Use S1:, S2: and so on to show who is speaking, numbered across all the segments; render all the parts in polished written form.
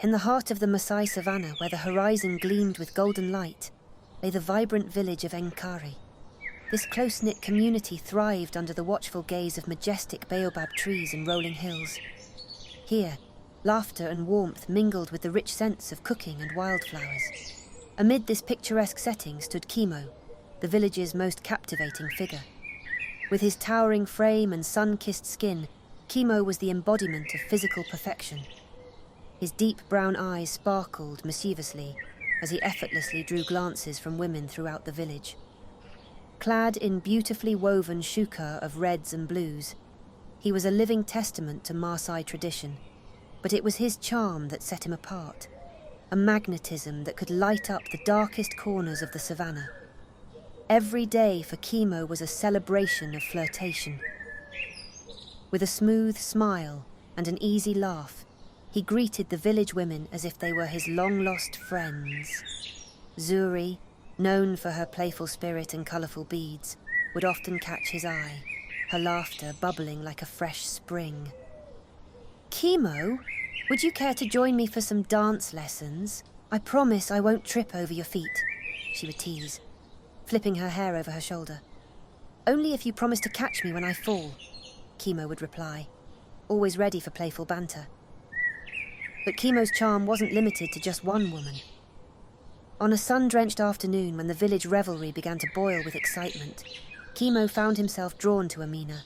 S1: In the heart of the Maasai savannah, where the horizon gleamed with golden light, lay the vibrant village of Enkari. This close-knit community thrived under the watchful gaze of majestic baobab trees and rolling hills. Here, laughter and warmth mingled with the rich scents of cooking and wildflowers. Amid this picturesque setting stood Kimo, the village's most captivating figure. With his towering frame and sun-kissed skin, Kimo was the embodiment of physical perfection. His deep brown eyes sparkled mischievously as he effortlessly drew glances from women throughout the village. Clad in beautifully woven shuka of reds and blues, he was a living testament to Maasai tradition, but it was his charm that set him apart, a magnetism that could light up the darkest corners of the savannah. Every day for Kimo was a celebration of flirtation. With a smooth smile and an easy laugh, he greeted the village women as if they were his long-lost friends. Zuri, known for her playful spirit and colourful beads, would often catch his eye, her laughter bubbling like a fresh spring. "Kimo, would you care to join me for some dance lessons? I promise I won't trip over your feet," she would tease, flipping her hair over her shoulder. "Only if you promise to catch me when I fall," Kimo would reply, always ready for playful banter. But Kimo's charm wasn't limited to just one woman. On a sun-drenched afternoon when the village revelry began to boil with excitement, Kimo found himself drawn to Amina,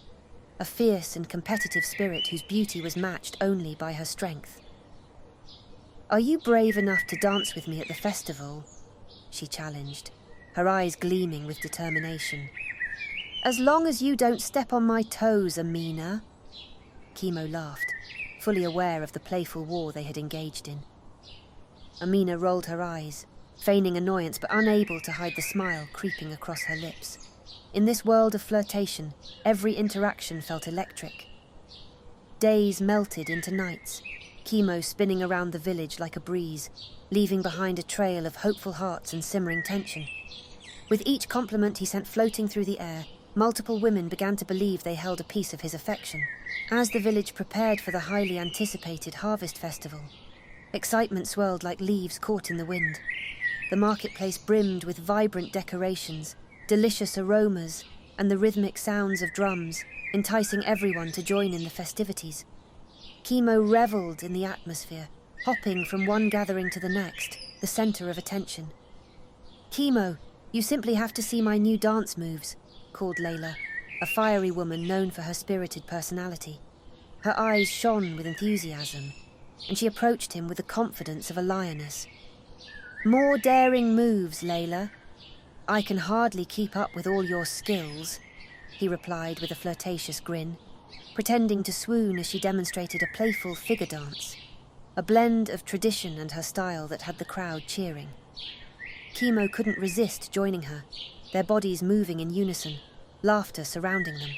S1: a fierce and competitive spirit whose beauty was matched only by her strength. "Are you brave enough to dance with me at the festival?" she challenged, her eyes gleaming with determination. "As long as you don't step on my toes, Amina." Kimo laughed, fully aware of the playful war they had engaged in. Amina rolled her eyes, feigning annoyance but unable to hide the smile creeping across her lips. In this world of flirtation, every interaction felt electric. Days melted into nights, Kimo spinning around the village like a breeze, leaving behind a trail of hopeful hearts and simmering tension. With each compliment he sent floating through the air, multiple women began to believe they held a piece of his affection. As the village prepared for the highly anticipated harvest festival, excitement swirled like leaves caught in the wind. The marketplace brimmed with vibrant decorations, delicious aromas, and the rhythmic sounds of drums, enticing everyone to join in the festivities. Kimo revelled in the atmosphere, hopping from one gathering to the next, the centre of attention. "Kimo, you simply have to see my new dance moves," called Layla, a fiery woman known for her spirited personality. Her eyes shone with enthusiasm, and she approached him with the confidence of a lioness. "More daring moves, Layla. I can hardly keep up with all your skills," he replied with a flirtatious grin, pretending to swoon as she demonstrated a playful figure dance, a blend of tradition and her style that had the crowd cheering. Kimo couldn't resist joining her, their bodies moving in unison, laughter surrounding them.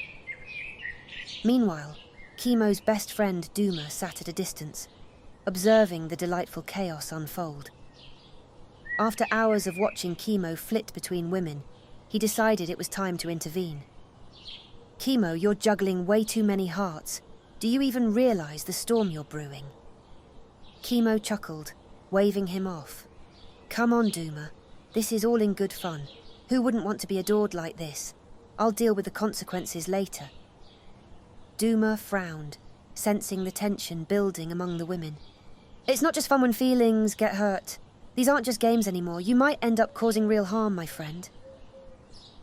S1: Meanwhile, Kimo's best friend Duma sat at a distance, observing the delightful chaos unfold. After hours of watching Kimo flit between women, he decided it was time to intervene. "Kimo, you're juggling way too many hearts. Do you even realize the storm you're brewing?" Kimo chuckled, waving him off. "Come on, Duma. This is all in good fun. Who wouldn't want to be adored like this? I'll deal with the consequences later." Duma frowned, sensing the tension building among the women. "It's not just fun when feelings get hurt. These aren't just games anymore. You might end up causing real harm, my friend."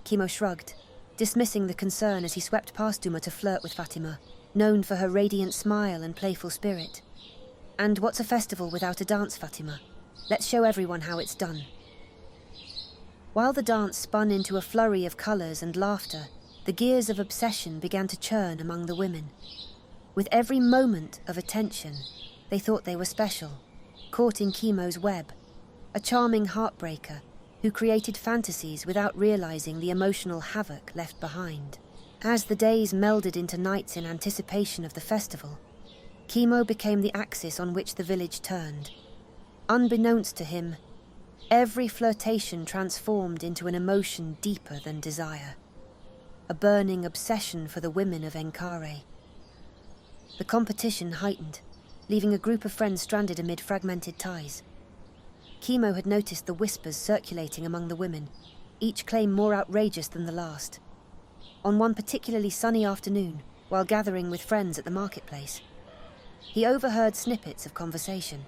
S1: Kimo shrugged, dismissing the concern as he swept past Duma to flirt with Fatima, known for her radiant smile and playful spirit. "And what's a festival without a dance, Fatima? Let's show everyone how it's done." While the dance spun into a flurry of colours and laughter, the gears of obsession began to churn among the women. With every moment of attention, they thought they were special, caught in Kimo's web, a charming heartbreaker who created fantasies without realising the emotional havoc left behind. As the days melded into nights in anticipation of the festival, Kimo became the axis on which the village turned. Unbeknownst to him, every flirtation transformed into an emotion deeper than desire, a burning obsession for the women of Enkare. The competition heightened, leaving a group of friends stranded amid fragmented ties. Chemo had noticed the whispers circulating among the women, each claim more outrageous than the last. On one particularly sunny afternoon, while gathering with friends at the marketplace, he overheard snippets of conversation.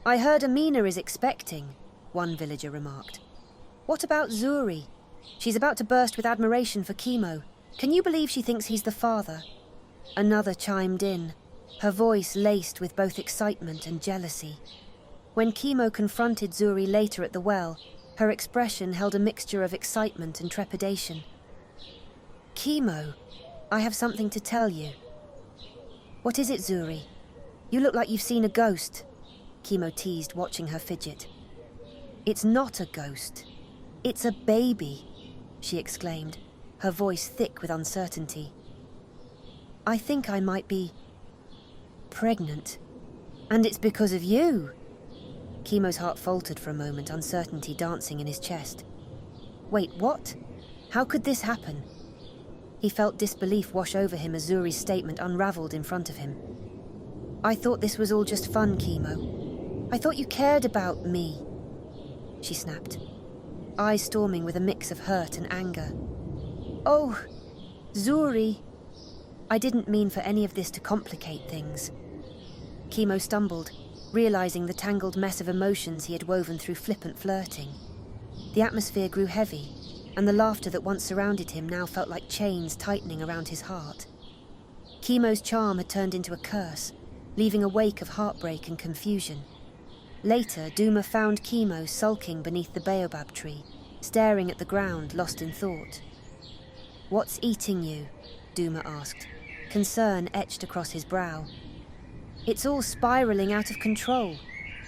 S1: "I heard Amina is expecting," one villager remarked. "What about Zuri? She's about to burst with admiration for Chemo. Can you believe she thinks he's the father?" Another chimed in, her voice laced with both excitement and jealousy. When Chemo confronted Zuri later at the well, her expression held a mixture of excitement and trepidation. "Chemo, I have something to tell you." "What is it, Zuri? You look like you've seen a ghost," Chemo teased, watching her fidget. "It's not a ghost. It's a baby," she exclaimed, her voice thick with uncertainty. "I think I might be pregnant. And it's because of you." Chemo's heart faltered for a moment, uncertainty dancing in his chest. "Wait, what? How could this happen?" He felt disbelief wash over him as Zuri's statement unraveled in front of him. "I thought this was all just fun, Chemo. I thought you cared about me," she snapped, eyes storming with a mix of hurt and anger. "Oh, Zuri, I didn't mean for any of this to complicate things." Chemo stumbled, realizing the tangled mess of emotions he had woven through flippant flirting. The atmosphere grew heavy, and the laughter that once surrounded him now felt like chains tightening around his heart. Chemo's charm had turned into a curse, leaving a wake of heartbreak and confusion. Later, Duma found Chemo sulking beneath the baobab tree, staring at the ground, lost in thought. "What's eating you?" Duma asked, concern etched across his brow. "It's all spiraling out of control.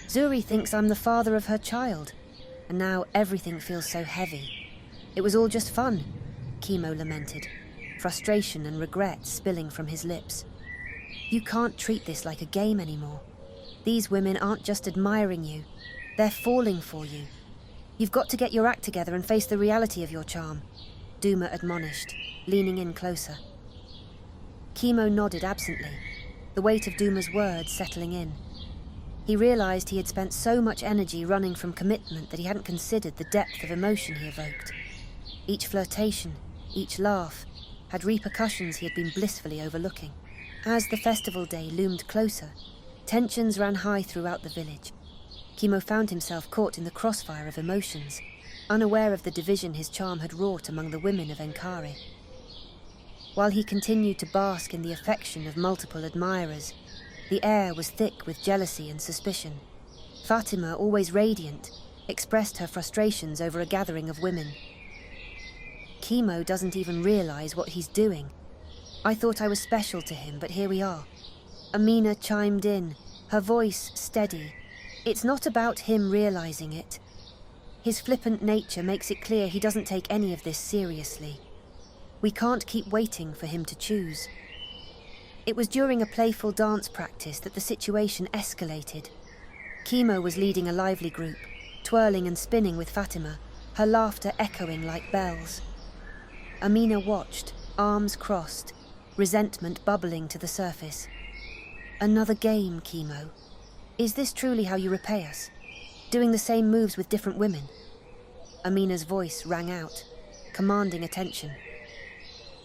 S1: Zuri thinks I'm the father of her child, and now everything feels so heavy. It was all just fun," Chemo lamented, frustration and regret spilling from his lips. "You can't treat this like a game anymore. These women aren't just admiring you, they're falling for you. You've got to get your act together and face the reality of your charm," Duma admonished, leaning in closer. Chemo nodded absently, the weight of Duma's words settling in. He realized he had spent so much energy running from commitment that he hadn't considered the depth of emotion he evoked. Each flirtation, each laugh, had repercussions he had been blissfully overlooking. As the festival day loomed closer, tensions ran high throughout the village. Chemo found himself caught in the crossfire of emotions, unaware of the division his charm had wrought among the women of Enkari. While he continued to bask in the affection of multiple admirers, the air was thick with jealousy and suspicion. Fatima, always radiant, expressed her frustrations over a gathering of women. "Chemo doesn't even realize what he's doing. I thought I was special to him, but here we are." Amina chimed in, her voice steady. "It's not about him realizing it. His flippant nature makes it clear he doesn't take any of this seriously. We can't keep waiting for him to choose." It was during a playful dance practice that the situation escalated. Chemo was leading a lively group, twirling and spinning with Fatima, her laughter echoing like bells. Amina watched, arms crossed, resentment bubbling to the surface. "Another game, Chemo. Is this truly how you repay us? Doing the same moves with different women?" Amina's voice rang out, commanding attention.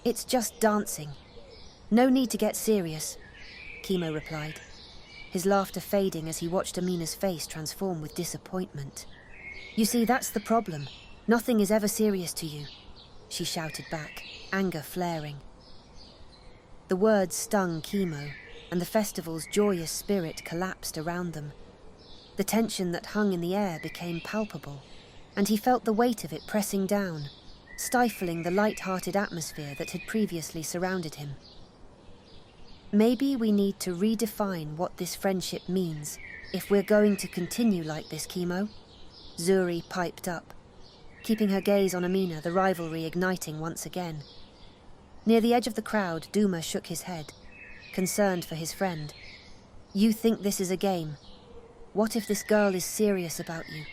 S1: "It's just dancing. No need to get serious," Chemo replied, his laughter fading as he watched Amina's face transform with disappointment. "You see, that's the problem. Nothing is ever serious to you," she shouted back, anger flaring. The words stung Chemo, and the festival's joyous spirit collapsed around them. The tension that hung in the air became palpable, and he felt the weight of it pressing down, stifling the light-hearted atmosphere that had previously surrounded him. "Maybe we need to redefine what this friendship means if we're going to continue like this, Chemo," Zuri piped up, keeping her gaze on Amina, the rivalry igniting once again. Near the edge of the crowd, Duma shook his head, concerned for his friend. "You think this is a game. What if this girl is serious about you?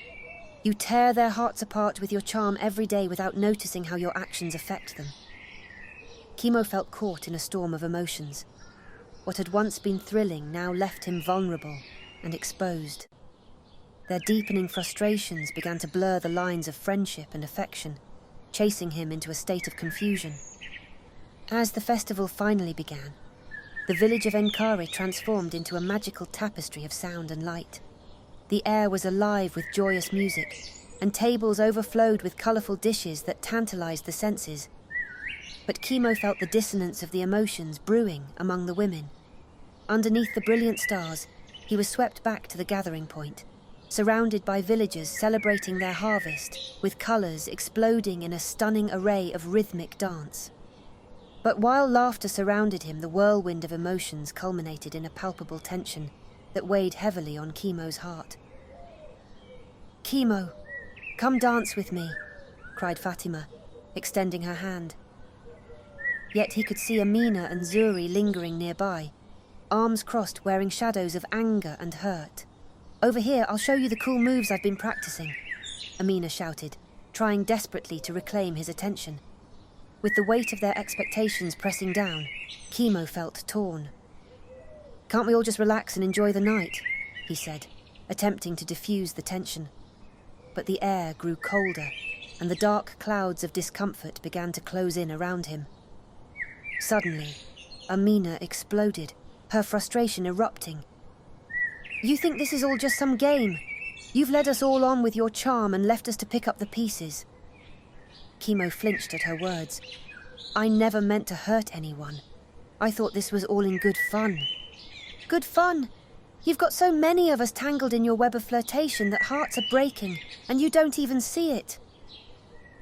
S1: You tear their hearts apart with your charm every day without noticing how your actions affect them." Chemo felt caught in a storm of emotions. What had once been thrilling now left him vulnerable and exposed. Their deepening frustrations began to blur the lines of friendship and affection, chasing him into a state of confusion. As the festival finally began, the village of Enkari transformed into a magical tapestry of sound and light. The air was alive with joyous music, and tables overflowed with colourful dishes that tantalised the senses. But Chemo felt the dissonance of the emotions brewing among the women. Underneath the brilliant stars, he was swept back to the gathering point, surrounded by villagers celebrating their harvest, with colours exploding in a stunning array of rhythmic dance. But while laughter surrounded him, the whirlwind of emotions culminated in a palpable tension that weighed heavily on Chemo's heart. "Chemo, come dance with me," cried Fatima, extending her hand. Yet he could see Amina and Zuri lingering nearby, arms crossed, wearing shadows of anger and hurt. "Over here, I'll show you the cool moves I've been practicing," Amina shouted, trying desperately to reclaim his attention. With the weight of their expectations pressing down, Chemo felt torn. "Can't we all just relax and enjoy the night?" he said, attempting to diffuse the tension. But the air grew colder, and the dark clouds of discomfort began to close in around him. Suddenly, Amina exploded, her frustration erupting. "You think this is all just some game? You've led us all on with your charm and left us to pick up the pieces." Chemo flinched at her words. "I never meant to hurt anyone. I thought this was all in good fun." "Good fun? You've got so many of us tangled in your web of flirtation that hearts are breaking, and you don't even see it."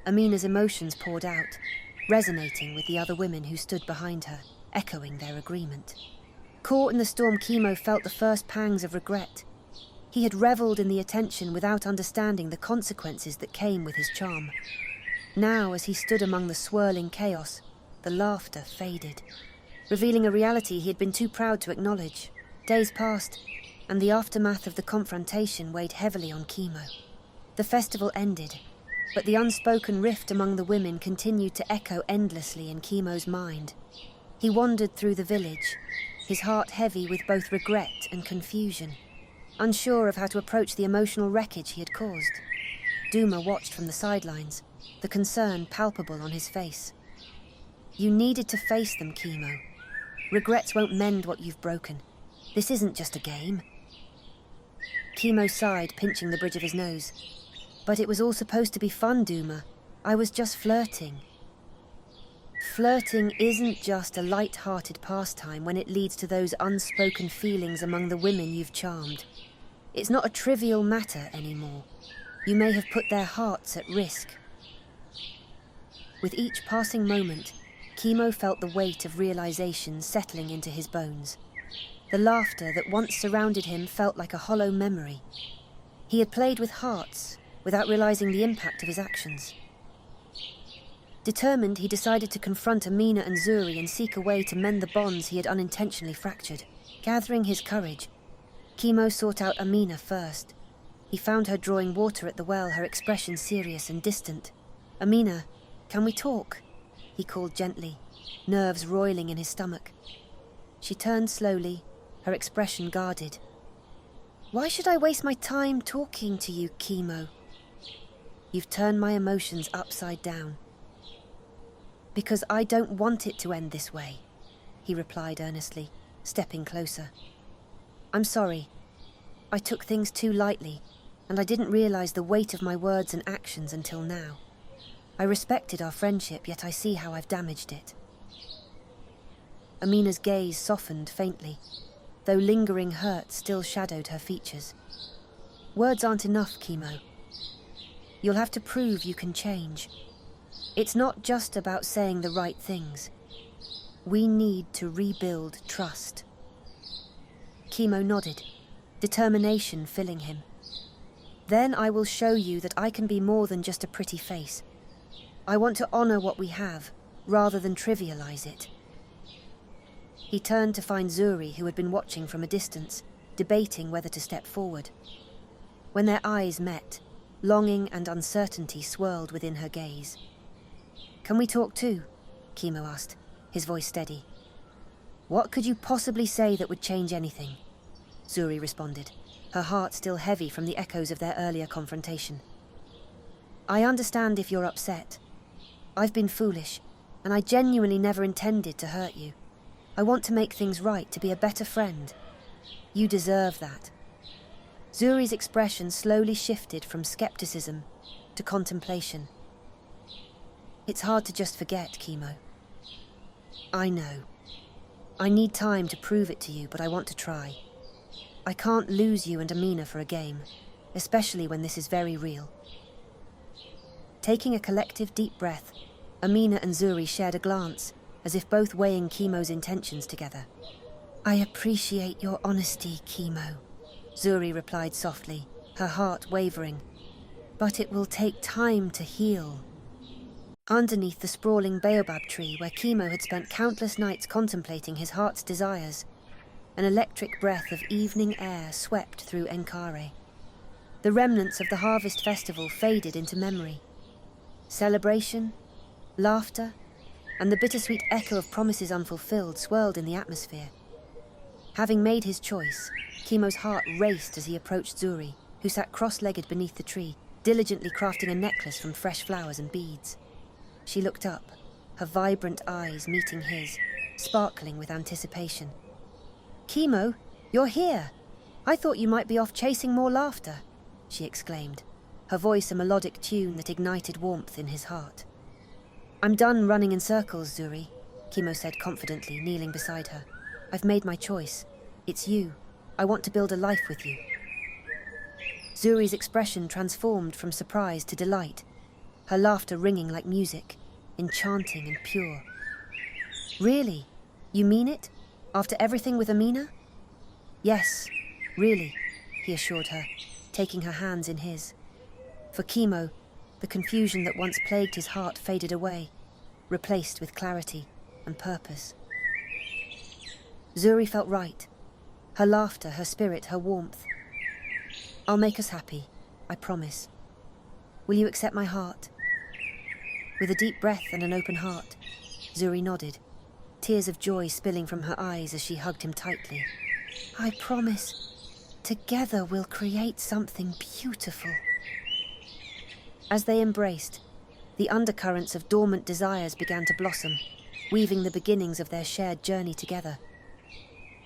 S1: Amina's emotions poured out, resonating with the other women who stood behind her, echoing their agreement. Caught in the storm, Chemo felt the first pangs of regret. He had revelled in the attention without understanding the consequences that came with his charm. Now, as he stood among the swirling chaos, the laughter faded, revealing a reality he had been too proud to acknowledge. Days passed, and the aftermath of the confrontation weighed heavily on Chemo. The festival ended, but the unspoken rift among the women continued to echo endlessly in Chemo's mind. He wandered through the village, his heart heavy with both regret and confusion, unsure of how to approach the emotional wreckage he had caused. Duma watched from the sidelines, the concern palpable on his face. "You needed to face them, Chemo. Regrets won't mend what you've broken. This isn't just a game." Chemo sighed, pinching the bridge of his nose. "But it was all supposed to be fun, Duma. I was just flirting." "Flirting isn't just a light-hearted pastime when it leads to those unspoken feelings among the women you've charmed. It's not a trivial matter anymore. You may have put their hearts at risk." With each passing moment, Chemo felt the weight of realization settling into his bones. The laughter that once surrounded him felt like a hollow memory. He had played with hearts without realizing the impact of his actions. Determined, he decided to confront Amina and Zuri and seek a way to mend the bonds he had unintentionally fractured. Gathering his courage, Chemo sought out Amina first. He found her drawing water at the well, her expression serious and distant. "Amina, can we talk?" he called gently, nerves roiling in his stomach. She turned slowly, her expression guarded. "Why should I waste my time talking to you, Chemo? You've turned my emotions upside down." "Because I don't want it to end this way," he replied earnestly, stepping closer. "I'm sorry. I took things too lightly, and I didn't realize the weight of my words and actions until now. I respected our friendship, yet I see how I've damaged it." Amina's gaze softened faintly, though lingering hurt still shadowed her features. "Words aren't enough, Chemo. You'll have to prove you can change. It's not just about saying the right things. We need to rebuild trust." Chemo nodded, determination filling him. "Then I will show you that I can be more than just a pretty face. I want to honor what we have, rather than trivialize it." He turned to find Zuri, who had been watching from a distance, debating whether to step forward. When their eyes met, longing and uncertainty swirled within her gaze. "Can we talk too?" Chemo asked, his voice steady. What could you possibly say that would change anything? Zuri responded, her heart still heavy from the echoes of their earlier confrontation. I understand if you're upset. I've been foolish, and I genuinely never intended to hurt you. I want to make things right, to be a better friend. You deserve that. Zuri's expression slowly shifted from skepticism to contemplation. It's hard to just forget, Chemo. I know. I need time to prove it to you, but I want to try. I can't lose you and Amina for a game, especially when this is very real. Taking a collective deep breath, Amina and Zuri shared a glance, as if both weighing Chemo's intentions together. I appreciate your honesty, Chemo, Zuri replied softly, her heart wavering. But it will take time to heal. Underneath the sprawling baobab tree where Chemo had spent countless nights contemplating his heart's desires, an electric breath of evening air swept through Enkare. The remnants of the harvest festival faded into memory. Celebration, laughter, and the bittersweet echo of promises unfulfilled swirled in the atmosphere. Having made his choice, Chemo's heart raced as he approached Zuri, who sat cross-legged beneath the tree, diligently crafting a necklace from fresh flowers and beads. She looked up, her vibrant eyes meeting his, sparkling with anticipation. Chemo, you're here! I thought you might be off chasing more laughter, she exclaimed, her voice a melodic tune that ignited warmth in his heart. I'm done running in circles, Zuri, Chemo said confidently, kneeling beside her. I've made my choice. It's you. I want to build a life with you. Zuri's expression transformed from surprise to delight, her laughter ringing like music, enchanting and pure. Really? You mean it? After everything with Amina? Yes, really, he assured her, taking her hands in his. For Chemo, the confusion that once plagued his heart faded away, replaced with clarity and purpose. Zuri felt right. Her laughter, her spirit, her warmth. I'll make us happy, I promise. Will you accept my heart? With a deep breath and an open heart, Zuri nodded, tears of joy spilling from her eyes as she hugged him tightly. I promise. Together we'll create something beautiful. As they embraced, the undercurrents of dormant desires began to blossom, weaving the beginnings of their shared journey together.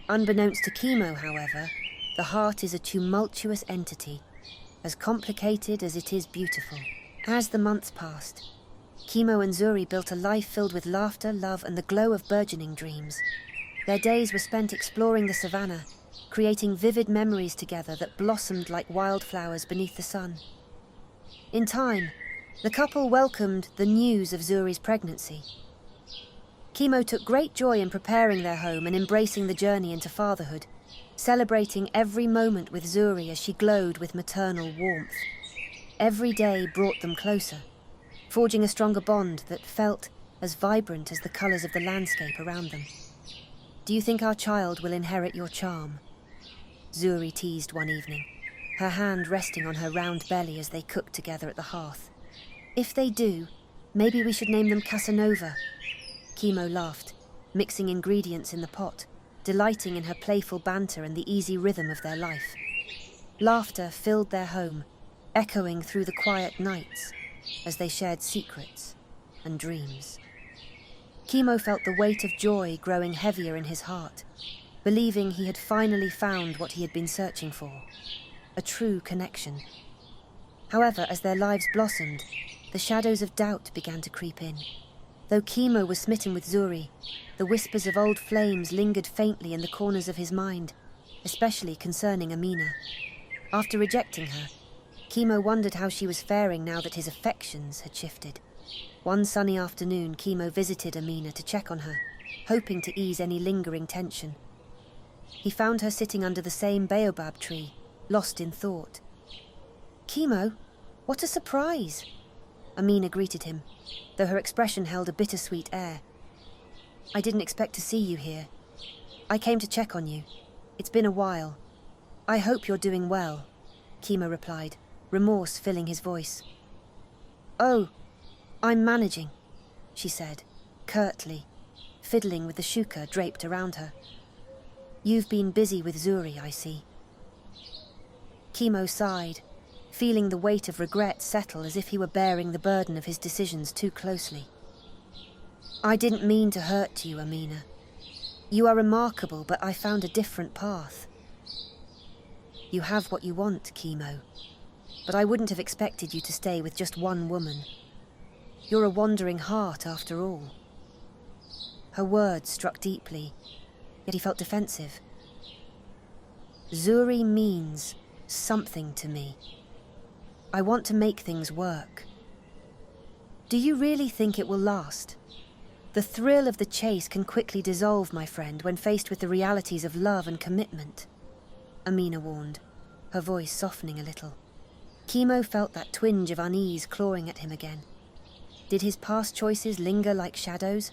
S1: Unbeknownst to Chemo, however, the heart is a tumultuous entity, as complicated as it is beautiful. As the months passed, Chemo and Zuri built a life filled with laughter, love, and the glow of burgeoning dreams. Their days were spent exploring the savannah, creating vivid memories together that blossomed like wildflowers beneath the sun. In time, the couple welcomed the news of Zuri's pregnancy. Chemo took great joy in preparing their home and embracing the journey into fatherhood, celebrating every moment with Zuri as she glowed with maternal warmth. Every day brought them closer, forging a stronger bond that felt as vibrant as the colours of the landscape around them. Do you think our child will inherit your charm? Zuri teased one evening, her hand resting on her round belly as they cooked together at the hearth. If they do, maybe we should name them Casanova. Chemo laughed, mixing ingredients in the pot, delighting in her playful banter and the easy rhythm of their life. Laughter filled their home, echoing through the quiet nights as they shared secrets and dreams. Chemo felt the weight of joy growing heavier in his heart, believing he had finally found what he had been searching for, a true connection. However, as their lives blossomed, the shadows of doubt began to creep in. Though Chemo was smitten with Zuri, the whispers of old flames lingered faintly in the corners of his mind, especially concerning Amina. After rejecting her, Chemo wondered how she was faring now that his affections had shifted. One sunny afternoon, Chemo visited Amina to check on her, hoping to ease any lingering tension. He found her sitting under the same baobab tree, lost in thought. Chemo, what a surprise! Amina greeted him, though her expression held a bittersweet air. I didn't expect to see you here. I came to check on you. It's been a while. I hope you're doing well, Chemo replied, remorse filling his voice. Oh, I'm managing, she said, curtly, fiddling with the shuka draped around her. "You've been busy with Zuri, I see." Kimo sighed, feeling the weight of regret settle as if he were bearing the burden of his decisions too closely. "I didn't mean to hurt you, Amina. You are remarkable, but I found a different path." "You have what you want, Kimo, but I wouldn't have expected you to stay with just one woman. You're a wandering heart, after all." Her words struck deeply, yet he felt defensive. "Zuri means something to me. I want to make things work." "Do you really think it will last? The thrill of the chase can quickly dissolve, my friend, when faced with the realities of love and commitment," Amina warned, her voice softening a little. Kimo felt that twinge of unease clawing at him again. Did his past choices linger like shadows?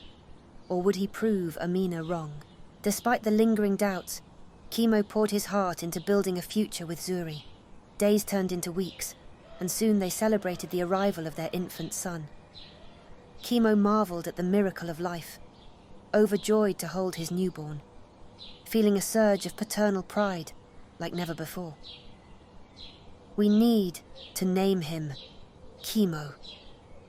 S1: Or would he prove Amina wrong? Despite the lingering doubts, Kimo poured his heart into building a future with Zuri. Days turned into weeks, and soon they celebrated the arrival of their infant son. Kimo marveled at the miracle of life, overjoyed to hold his newborn, feeling a surge of paternal pride like never before. "We need to name him Kimo,"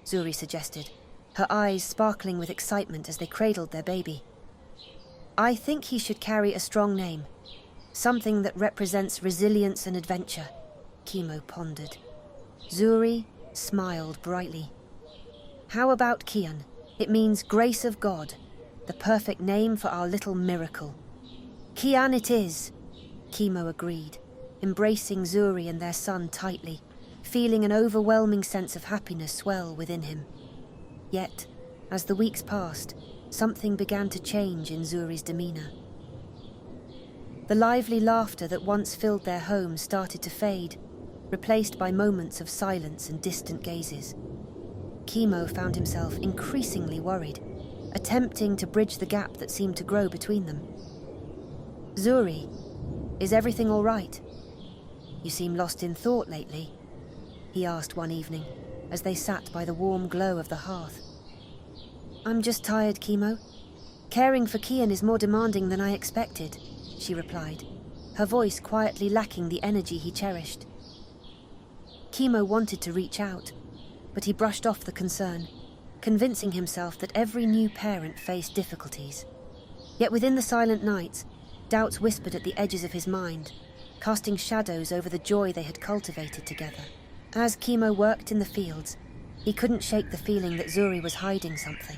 S1: Zuri suggested, her eyes sparkling with excitement as they cradled their baby. "I think he should carry a strong name, something that represents resilience and adventure," Kimo pondered. Zuri smiled brightly. "How about Kian? It means grace of God, the perfect name for our little miracle." "Kian it is," Kimo agreed, embracing Zuri and their son tightly, feeling an overwhelming sense of happiness swell within him. Yet, as the weeks passed, something began to change in Zuri's demeanor. The lively laughter that once filled their home started to fade, replaced by moments of silence and distant gazes. Kimo found himself increasingly worried, attempting to bridge the gap that seemed to grow between them. "Zuri, is everything all right? You seem lost in thought lately," he asked one evening, as they sat by the warm glow of the hearth. "I'm just tired, Kimo. Caring for Kian is more demanding than I expected," she replied, her voice quietly lacking the energy he cherished. Kimo wanted to reach out, but he brushed off the concern, convincing himself that every new parent faced difficulties. Yet within the silent nights, doubts whispered at the edges of his mind, casting shadows over the joy they had cultivated together. As Kimo worked in the fields, he couldn't shake the feeling that Zuri was hiding something.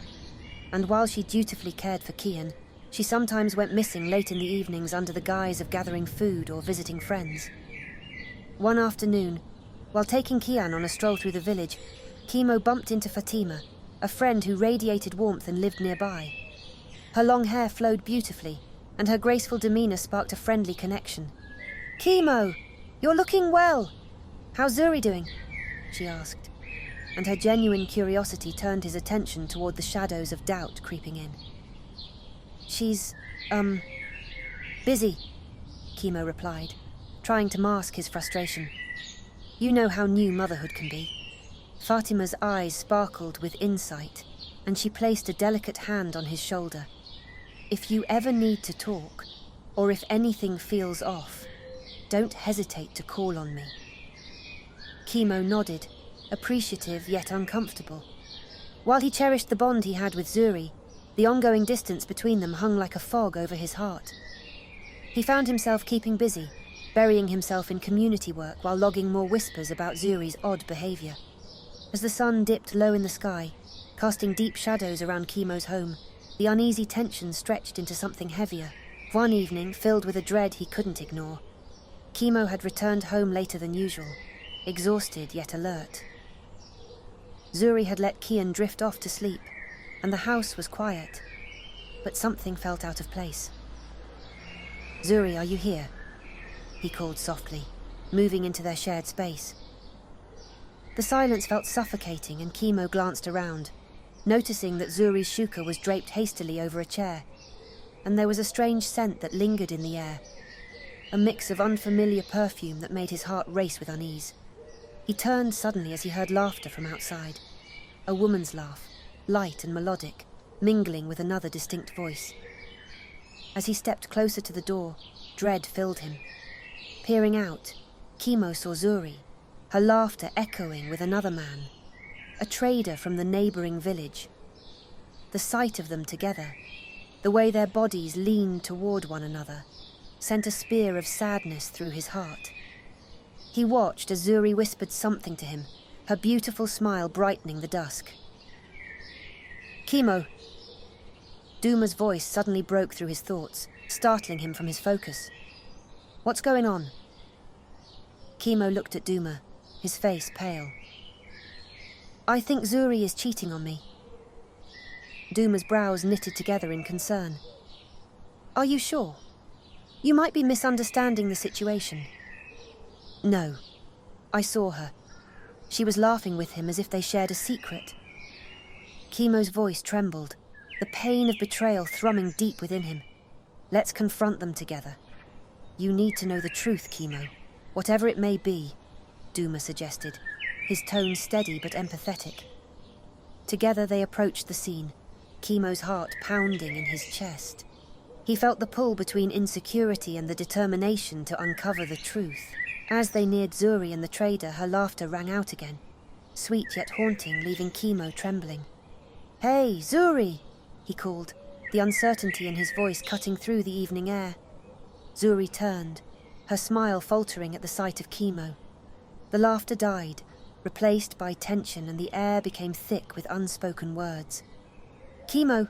S1: And while she dutifully cared for Kian, she sometimes went missing late in the evenings under the guise of gathering food or visiting friends. One afternoon, while taking Kian on a stroll through the village, Kimo bumped into Fatima, a friend who radiated warmth and lived nearby. Her long hair flowed beautifully, and her graceful demeanor sparked a friendly connection. "Kimo, you're looking well. How's Zuri doing?" she asked, and her genuine curiosity turned his attention toward the shadows of doubt creeping in. "She's, busy," Kimo replied, trying to mask his frustration. "You know how new motherhood can be." Fatima's eyes sparkled with insight, and she placed a delicate hand on his shoulder. "If you ever need to talk, or if anything feels off, don't hesitate to call on me." Kimo nodded, appreciative yet uncomfortable. While he cherished the bond he had with Zuri, the ongoing distance between them hung like a fog over his heart. He found himself keeping busy, burying himself in community work while logging more whispers about Zuri's odd behavior. As the sun dipped low in the sky, casting deep shadows around Kimo's home, the uneasy tension stretched into something heavier. One evening, filled with a dread he couldn't ignore, Kimo had returned home later than usual, exhausted yet alert. Zuri had let Kian drift off to sleep, and the house was quiet, but something felt out of place. "Zuri, are you here?" he called softly, moving into their shared space. The silence felt suffocating, and Kimo glanced around, noticing that Zuri's shuka was draped hastily over a chair, and there was a strange scent that lingered in the air, a mix of unfamiliar perfume that made his heart race with unease. He turned suddenly as he heard laughter from outside, a woman's laugh, light and melodic, mingling with another distinct voice. As he stepped closer to the door, dread filled him. Peering out, Kimo saw Zuri, her laughter echoing with another man, a trader from the neighbouring village. The sight of them together, the way their bodies leaned toward one another, sent a spear of sadness through his heart. He watched as Zuri whispered something to him, her beautiful smile brightening the dusk. "Kimo." Duma's voice suddenly broke through his thoughts, startling him from his focus. "What's going on?" Kimo looked at Duma, his face pale. "I think Zuri is cheating on me." Duma's brows knitted together in concern. "Are you sure? You might be misunderstanding the situation." "No. I saw her. She was laughing with him as if they shared a secret." Kimo's voice trembled, the pain of betrayal thrumming deep within him. "Let's confront them together. You need to know the truth, Kimo, whatever it may be," Duma suggested, his tone steady but empathetic. Together they approached the scene, Kimo's heart pounding in his chest. He felt the pull between insecurity and the determination to uncover the truth. As they neared Zuri and the trader, her laughter rang out again, sweet yet haunting, leaving Kimo trembling. "Hey, Zuri!" he called, the uncertainty in his voice cutting through the evening air. Zuri turned, her smile faltering at the sight of Kimo. The laughter died, replaced by tension, and the air became thick with unspoken words. "Kimo,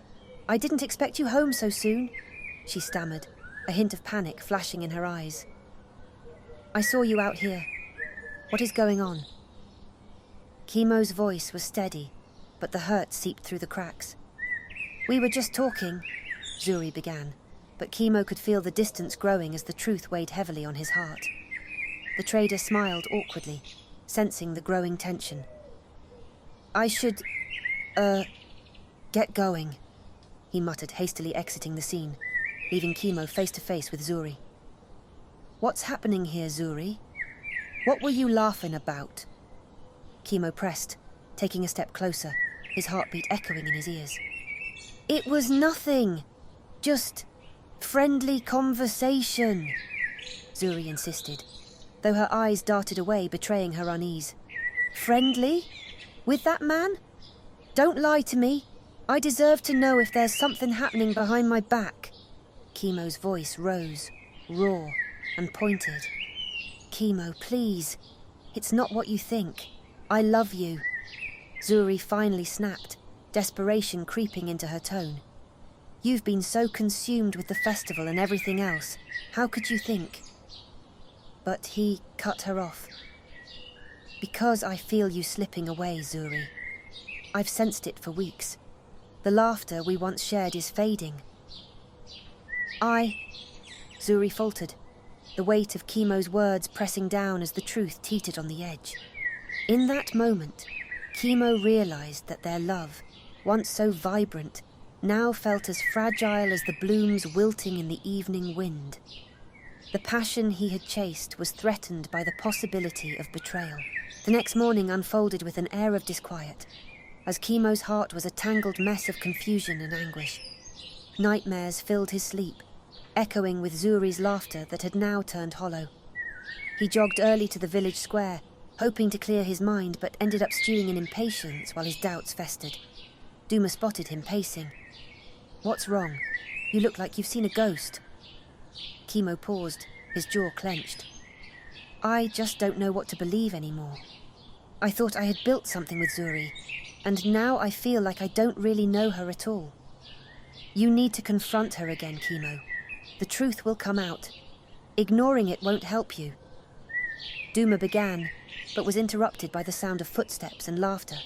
S1: I didn't expect you home so soon," she stammered, a hint of panic flashing in her eyes. "I saw you out here. What is going on?" Kimo's voice was steady, but the hurt seeped through the cracks. "We were just talking," Zuri began, but Kimo could feel the distance growing as the truth weighed heavily on his heart. The trader smiled awkwardly, sensing the growing tension. "I should, get going," he muttered, hastily exiting the scene, leaving Kimo face to face with Zuri. "What's happening here, Zuri? What were you laughing about?" Kimo pressed, taking a step closer, his heartbeat echoing in his ears. "It was nothing. Just friendly conversation," Zuri insisted, though her eyes darted away, betraying her unease. "Friendly? With that man? Don't lie to me. I deserve to know if there's something happening behind my back." Kimo's voice rose, raw and pointed. "Kimo, please. It's not what you think. I love you." Zuri finally snapped, desperation creeping into her tone. "You've been so consumed with the festival and everything else. How could you think?" But he cut her off. "Because I feel you slipping away, Zuri. I've sensed it for weeks. The laughter we once shared is fading." Zuri faltered, the weight of Kimo's words pressing down as the truth teetered on the edge. In that moment, Kimo realized that their love, once so vibrant, now felt as fragile as the blooms wilting in the evening wind. The passion he had chased was threatened by the possibility of betrayal. The next morning unfolded with an air of disquiet, as Kimo's heart was a tangled mess of confusion and anguish. Nightmares filled his sleep, echoing with Zuri's laughter that had now turned hollow. He jogged early to the village square, hoping to clear his mind, but ended up stewing in impatience while his doubts festered. Duma spotted him pacing. "What's wrong? You look like you've seen a ghost." Kimo paused, his jaw clenched. "I just don't know what to believe anymore. I thought I had built something with Zuri, and now I feel like I don't really know her at all." "You need to confront her again, Kimo. The truth will come out. Ignoring it won't help you." Duma began, but was interrupted by the sound of footsteps and laughter.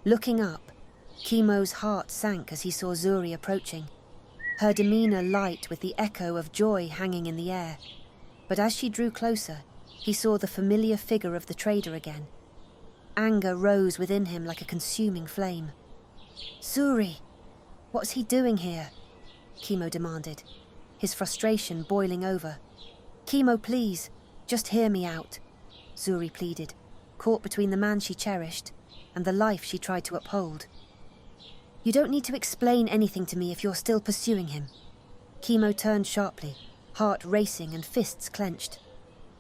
S1: Looking up, Kimo's heart sank as he saw Zuri approaching, her demeanor light with the echo of joy hanging in the air. But as she drew closer, he saw the familiar figure of the trader again. Anger rose within him like a consuming flame. "Zuri, what's he doing here?" Kimo demanded, his frustration boiling over. "Kimo, please, just hear me out," Zuri pleaded, caught between the man she cherished and the life she tried to uphold. You don't need to explain anything to me if you're still pursuing him. Chemo turned sharply, heart racing and fists clenched.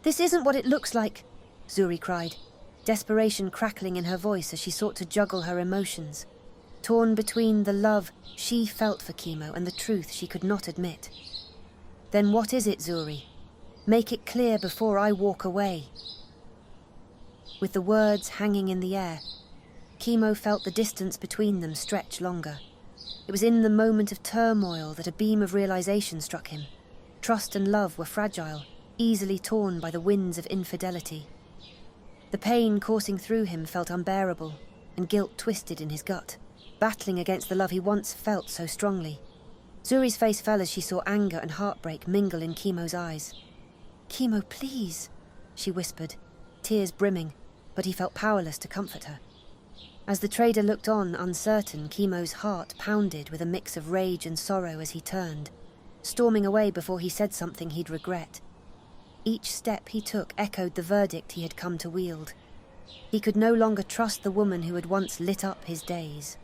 S1: This isn't what it looks like, Zuri cried, desperation crackling in her voice as she sought to juggle her emotions, torn between the love she felt for Chemo and the truth she could not admit. Then what is it, Zuri? Make it clear before I walk away. With the words hanging in the air, Chemo felt the distance between them stretch longer. It was in the moment of turmoil that a beam of realization struck him. Trust and love were fragile, easily torn by the winds of infidelity. The pain coursing through him felt unbearable, and guilt twisted in his gut, battling against the love he once felt so strongly. Zuri's face fell as she saw anger and heartbreak mingle in Chemo's eyes. "Chemo, please," she whispered, tears brimming, but he felt powerless to comfort her. As the trader looked on, uncertain, Chemo's heart pounded with a mix of rage and sorrow as he turned, storming away before he said something he'd regret. Each step he took echoed the verdict he had come to wield. He could no longer trust the woman who had once lit up his days.